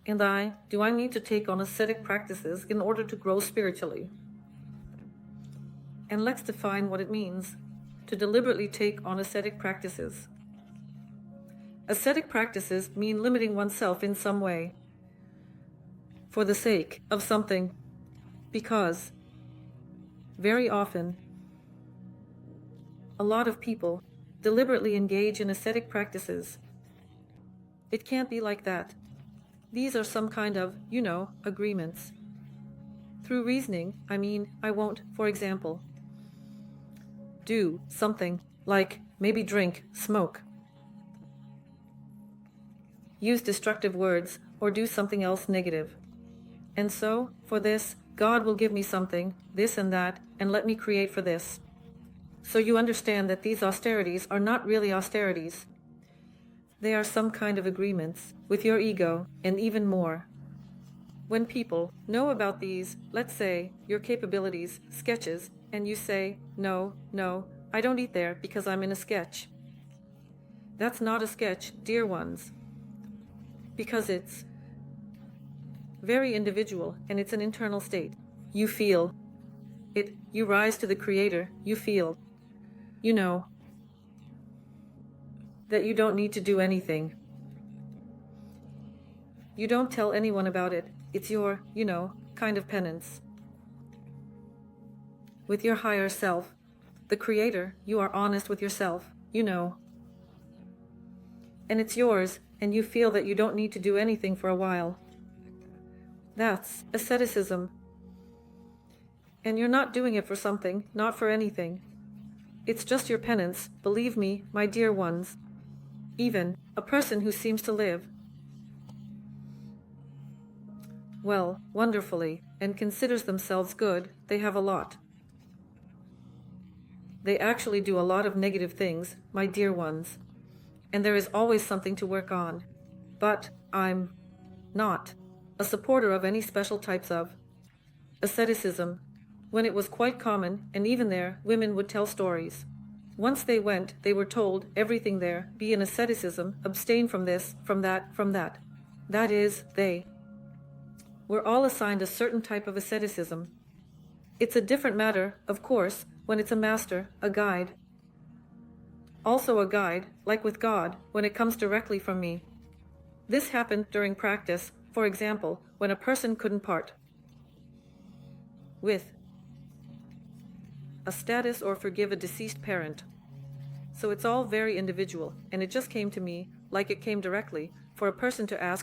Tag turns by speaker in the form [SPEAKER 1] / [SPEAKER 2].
[SPEAKER 1] Do I need to take on ascetic practices in order to grow spiritually? And let's define what it means to deliberately take on ascetic practices. Ascetic practices mean limiting oneself in some way, for the sake of something, because very often a lot of people deliberately engage in ascetic practices. It can't be like that. These are some kind of, agreements. Through reasoning, I won't, for example, do something like maybe drink, smoke, use destructive words, or do something else negative. And so, for this, God will give me something, this and that, and let me create for this. So you understand that these austerities are not really austerities. They are some kind of agreements with your ego, and even more. When people know about these, let's say, your capabilities, sketches, and you say, no, I don't eat there because I'm in a sketch. That's not a sketch, dear ones, because it's very individual and it's an internal state. You feel it, you rise to the Creator, you feel, that you don't need to do anything. You don't tell anyone about it. It's your, kind of penance. With your higher self, the Creator, you are honest with yourself, And it's yours, and you feel that you don't need to do anything for a while. That's asceticism. And you're not doing it for something, not for anything. It's just your penance, believe me, my dear ones. Even a person who seems to live well, wonderfully, and considers themselves good, they have a lot. They actually do a lot of negative things, my dear ones. And there is always something to work on. But I'm not a supporter of any special types of asceticism, when it was quite common, and even there, women would tell stories. Once they went, they were told everything there, be in asceticism, abstain from this, from that, from that. That is, they were all assigned a certain type of asceticism. It's a different matter, of course, when it's a master, a guide. Also a guide, like with God, when it comes directly from me. This happened during practice, for example, when a person couldn't part with a status or forgive a deceased parent. So it's all very individual, and it just came to me, like it came directly, for a person to ask